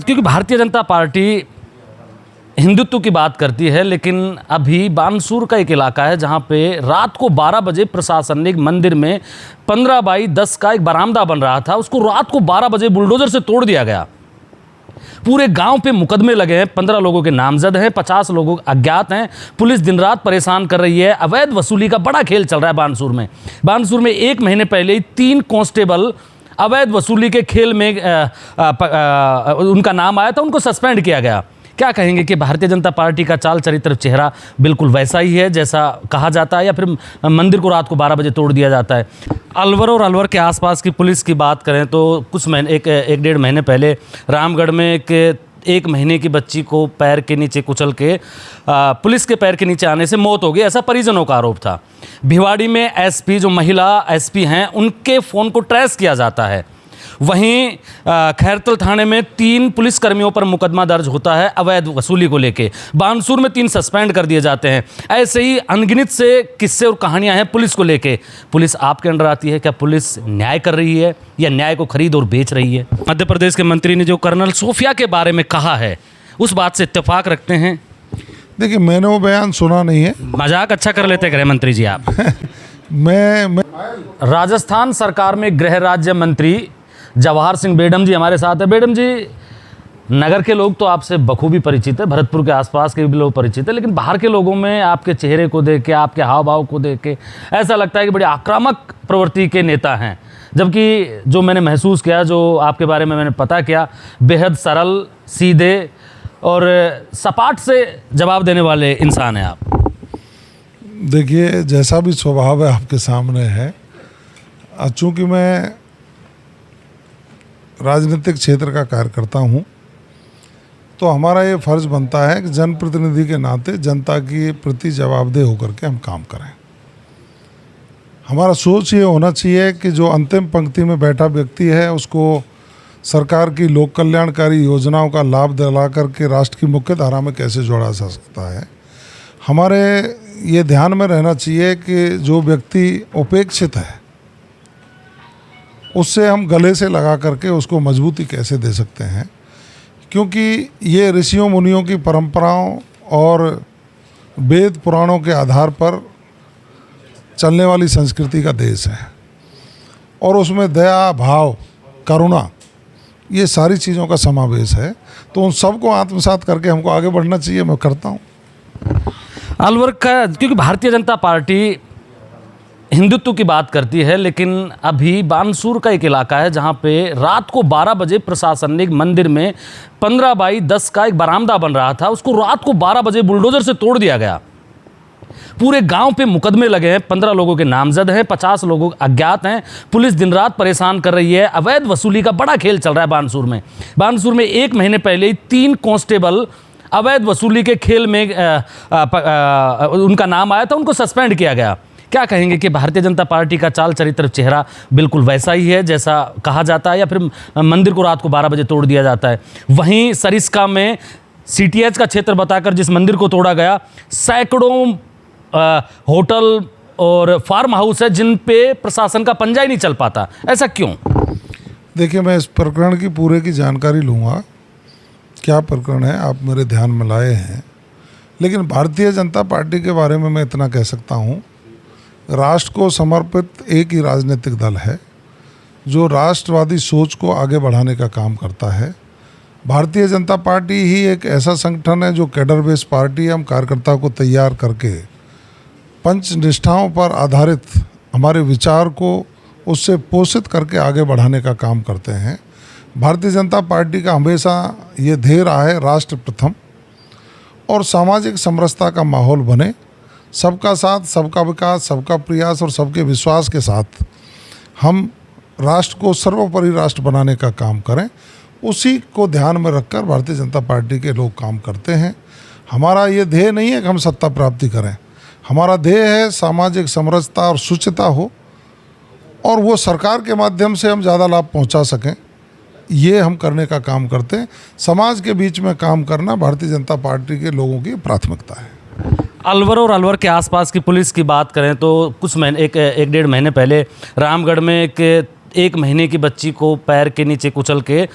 क्योंकि भारतीय जनता पार्टी हिंदुत्व की बात करती है, लेकिन अभी बानसूर का एक इलाका है जहां पे रात को 12 बजे प्रशासन ने एक मंदिर में 15 बाई 10 का एक बरामदा बन रहा था, उसको रात को 12 बजे बुलडोजर से तोड़ दिया गया। पूरे गांव पे मुकदमे लगे हैं, 15 लोगों के नामजद हैं, 50 लोग अज्ञात हैं। पुलिस दिन रात परेशान कर रही है। अवैध वसूली का बड़ा खेल चल रहा है बानसूर में। बानसूर में 1 महीने पहले ही 3 कांस्टेबल अवैध वसूली के खेल में उनका नाम आया था, उनको सस्पेंड किया गया। क्या कहेंगे कि भारतीय जनता पार्टी का चाल चरित्र चेहरा बिल्कुल वैसा ही है जैसा कहा जाता है, या फिर मंदिर को रात को 12 बजे तोड़ दिया जाता है? अलवर और अलवर के आसपास की पुलिस की बात करें तो कुछ महीने एक डेढ़ महीने पहले रामगढ़ में एक महीने की बच्ची को पैर के नीचे कुचल के पुलिस के पैर के नीचे आने से मौत हो गई, ऐसा परिजनों का आरोप था। भिवाड़ी में एसपी, जो महिला एसपी हैं, उनके फ़ोन को ट्रेस किया जाता है। वहीं खैरतल थाने में 3 पुलिसकर्मियों पर मुकदमा दर्ज होता है अवैध वसूली को लेके। बानसूर में 3 सस्पेंड कर दिए जाते हैं। ऐसे ही अनगिनत से किस्से और कहानियां हैं पुलिस को लेके। पुलिस आपके अंडर आती है, क्या पुलिस न्याय कर रही है या न्याय को खरीद और बेच रही है? मध्य प्रदेश के मंत्री ने जो कर्नल सोफिया के बारे में कहा है, उस बात से इत्तेफाक रखते हैं? देखिए, मैंने वो बयान सुना नहीं है। मजाक अच्छा कर लेते गृह मंत्री जी आप। मैं राजस्थान सरकार में गृह राज्य मंत्री जवाहर सिंह बेडम जी हमारे साथ है। बेडम जी, नगर के लोग तो आपसे बखूबी परिचित है, भरतपुर के आसपास के भी लोग परिचित है, लेकिन बाहर के लोगों में आपके चेहरे को देख के, आपके हाव भाव को देख के ऐसा लगता है कि बड़े आक्रामक प्रवृत्ति के नेता हैं, जबकि जो मैंने महसूस किया, जो आपके बारे में मैंने पता किया, बेहद सरल, सीधे और सपाट से जवाब देने वाले इंसान हैं आप। देखिए, जैसा भी स्वभाव है आपके सामने है। चूँकि मैं राजनीतिक क्षेत्र का कार्यकर्ता हूँ, तो हमारा ये फर्ज़ बनता है कि जनप्रतिनिधि के नाते जनता के प्रति जवाबदेह होकर के हम काम करें। हमारा सोच ये होना चाहिए कि जो अंतिम पंक्ति में बैठा व्यक्ति है, उसको सरकार की लोक कल्याणकारी योजनाओं का लाभ दिला करके राष्ट्र की मुख्य धारा में कैसे जोड़ा जा सकता है। हमारे ये ध्यान में रहना चाहिए कि जो व्यक्ति उपेक्षित है, उससे हम गले से लगा करके उसको मजबूती कैसे दे सकते हैं, क्योंकि ये ऋषियों मुनियों की परंपराओं और वेद पुराणों के आधार पर चलने वाली संस्कृति का देश है, और उसमें दया, भाव, करुणा, ये सारी चीज़ों का समावेश है। तो उन सबको आत्मसात करके हमको आगे बढ़ना चाहिए। मैं करता हूँ। अलवर का, क्योंकि भारतीय जनता पार्टी हिंदुत्व की बात करती है, लेकिन अभी बानसूर का एक इलाका है जहां पे रात को 12 बजे प्रशासन ने एक मंदिर में 15 बाई 10 का एक बरामदा बन रहा था, उसको रात को 12 बजे बुलडोजर से तोड़ दिया गया। पूरे गांव पे मुकदमे लगे हैं, 15 लोगों के नामजद हैं, 50 लोग अज्ञात हैं। पुलिस दिन रात परेशान कर रही है। अवैध वसूली का बड़ा खेल चल रहा है बानसूर में। बानसूर में 1 महीने पहले ही 3 कांस्टेबल अवैध वसूली के खेल में उनका नाम आया था, उनको सस्पेंड किया गया। क्या कहेंगे कि भारतीय जनता पार्टी का चाल चरित्र चेहरा बिल्कुल वैसा ही है जैसा कहा जाता है, या फिर मंदिर को रात को 12 बजे तोड़ दिया जाता है? वहीं सरिस्का में सीटीएच का क्षेत्र बताकर जिस मंदिर को तोड़ा गया, सैकड़ों होटल और फार्म हाउस है जिन पे प्रशासन का पंजा ही नहीं चल पाता। ऐसा क्यों? देखिए, मैं इस प्रकरण की पूरे की जानकारी लूँगा, क्या प्रकरण है आप मेरे ध्यान में लाए हैं। लेकिन भारतीय जनता पार्टी के बारे में मैं इतना कह सकता हूँ, राष्ट्र को समर्पित एक ही राजनीतिक दल है जो राष्ट्रवादी सोच को आगे बढ़ाने का काम करता है। भारतीय जनता पार्टी ही एक ऐसा संगठन है जो कैडर बेस पार्टी है। हम कार्यकर्ता को तैयार करके पंच निष्ठाओं पर आधारित हमारे विचार को उससे पोषित करके आगे बढ़ाने का काम करते हैं। भारतीय जनता पार्टी का हमेशा ये ध्येय रहा है, राष्ट्र प्रथम और सामाजिक समरसता का माहौल बने, सबका साथ, सबका विकास, सबका प्रयास और सबके विश्वास के साथ हम राष्ट्र को सर्वोपरि राष्ट्र बनाने का काम करें। उसी को ध्यान में रखकर भारतीय जनता पार्टी के लोग काम करते हैं। हमारा ये ध्येय नहीं है कि हम सत्ता प्राप्ति करें। हमारा ध्येय है सामाजिक समरसता और शुचिता हो, और वो सरकार के माध्यम से हम ज़्यादा लाभ पहुंचा सकें, ये हम करने का काम करते हैं। समाज के बीच में काम करना भारतीय जनता पार्टी के लोगों की प्राथमिकता है। अलवर और अलवर के आसपास की पुलिस की बात करें तो कुछ महीने एक डेढ़ महीने पहले रामगढ़ में 1 महीने की बच्ची को पैर के नीचे कुचल के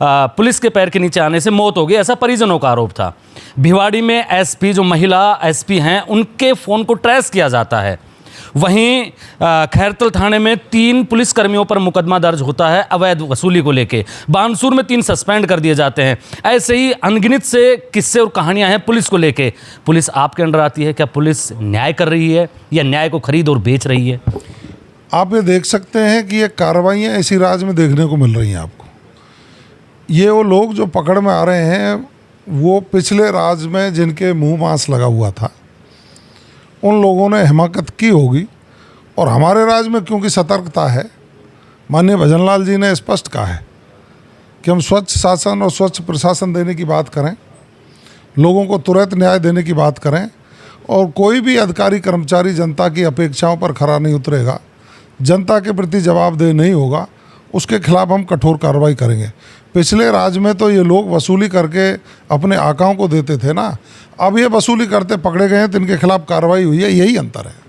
पुलिस के पैर के नीचे आने से मौत हो गई, ऐसा परिजनों का आरोप था। भिवाड़ी में एसपी, जो महिला एसपी हैं, उनके फ़ोन को ट्रेस किया जाता है। वहीं खैरतल थाने में 3 पुलिसकर्मियों पर मुकदमा दर्ज होता है अवैध वसूली को लेके। बानसूर में 3 सस्पेंड कर दिए जाते हैं। ऐसे ही अनगिनत से किस्से और कहानियां हैं पुलिस को लेके। पुलिस आपके अंडर आती है, क्या पुलिस न्याय कर रही है या न्याय को खरीद और बेच रही है? आप ये देख सकते हैं कि ये कार्रवाइयाँ इसी राज्य में देखने को मिल रही हैं आपको। ये वो लोग जो पकड़ में आ रहे हैं वो पिछले राज्य में जिनके मुंह मांस लगा हुआ था, उन लोगों ने हिमाकत की होगी। और हमारे राज्य में क्योंकि सतर्कता है, माननीय भजनलाल जी ने स्पष्ट कहा है कि हम स्वच्छ शासन और स्वच्छ प्रशासन देने की बात करें, लोगों को तुरंत न्याय देने की बात करें, और कोई भी अधिकारी कर्मचारी जनता की अपेक्षाओं पर खरा नहीं उतरेगा, जनता के प्रति जवाबदेह नहीं होगा, उसके खिलाफ हम कठोर कार्रवाई करेंगे। पिछले राज्य में तो ये लोग वसूली करके अपने आकाओं को देते थे ना, अब ये वसूली करते पकड़े गए हैं तो इनके खिलाफ कार्रवाई हुई है, यही अंतर है।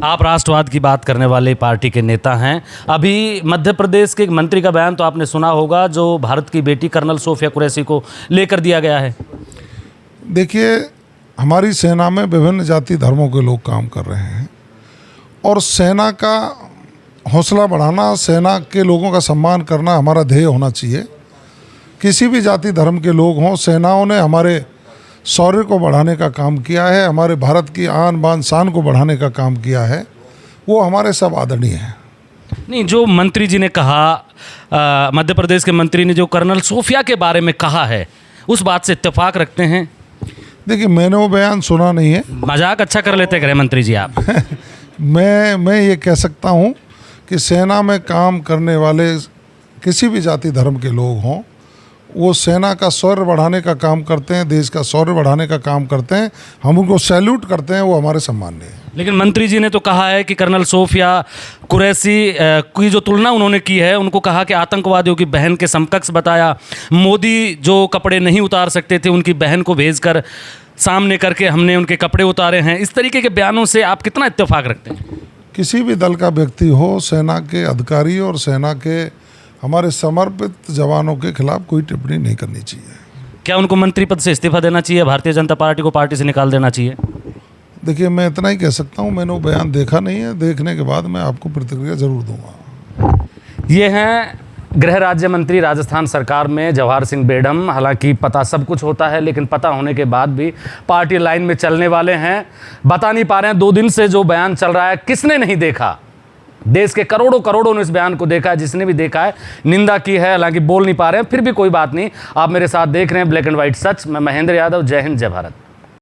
आप राष्ट्रवाद की बात करने वाले पार्टी के नेता हैं। अभी मध्य प्रदेश के एक मंत्री का बयान तो आपने सुना होगा, जो भारत की बेटी कर्नल सोफिया कुरैशी को लेकर दिया गया है। देखिए, हमारी सेना में विभिन्न जाति धर्मों के लोग काम कर रहे हैं, और सेना का हौसला बढ़ाना, सेना के लोगों का सम्मान करना हमारा ध्येय होना चाहिए। किसी भी जाति धर्म के लोग हों, सेनाओं ने हमारे शौर्य को बढ़ाने का काम किया है, हमारे भारत की आन बान शान को बढ़ाने का काम किया है, वो हमारे सब आदरणीय हैं। नहीं, जो मंत्री जी ने कहा, मध्य प्रदेश के मंत्री ने जो कर्नल सोफिया के बारे में कहा है, उस बात से इत्तेफाक रखते हैं? देखिए, मैंने वो बयान सुना नहीं है। मजाक अच्छा कर लेते गृह मंत्री जी आप। मैं ये कह सकता हूँ कि सेना में काम करने वाले किसी भी जाति धर्म के लोग हों, वो सेना का शौर्य बढ़ाने का काम करते हैं, देश का शौर्य बढ़ाने का काम करते हैं, हम उनको सैल्यूट करते हैं, वो हमारे सम्माननीय है। लेकिन मंत्री जी ने तो कहा है कि कर्नल सोफिया कुरैशी की जो तुलना उन्होंने की है, उनको कहा कि आतंकवादियों की बहन के समकक्ष बताया। मोदी जो कपड़े नहीं उतार सकते थे, उनकी बहन को भेजकर सामने करके हमने उनके कपड़े उतारे हैं। इस तरीके के बयानों से आप कितना इत्तेफाक रखते हैं? किसी भी दल का व्यक्ति हो, सेना के अधिकारी और सेना के हमारे समर्पित जवानों के खिलाफ कोई टिप्पणी नहीं करनी चाहिए। क्या उनको मंत्री पद से इस्तीफा देना चाहिए? भारतीय जनता पार्टी को पार्टी से निकाल देना चाहिए? देखिए, मैं इतना ही कह सकता हूँ, मैंने वो बयान देखा नहीं है, देखने के बाद मैं आपको प्रतिक्रिया जरूर दूंगा। ये हैं गृह राज्य मंत्री राजस्थान सरकार में जवाहर सिंह बेडम। हालांकि पता सब कुछ होता है, लेकिन पता होने के बाद भी पार्टी लाइन में चलने वाले हैं। बता नहीं पा रहे हैं 2 दिन से जो बयान चल रहा है, किसने नहीं देखा? देश के करोड़ों ने इस बयान को देखा है। जिसने भी देखा है निंदा की है, हालांकि बोल नहीं पा रहे हैं, फिर भी कोई बात नहीं। आप मेरे साथ देख रहे हैं ब्लैक एंड व्हाइट सच। मैं महेंद्र यादव। जय हिंद, जय भारत।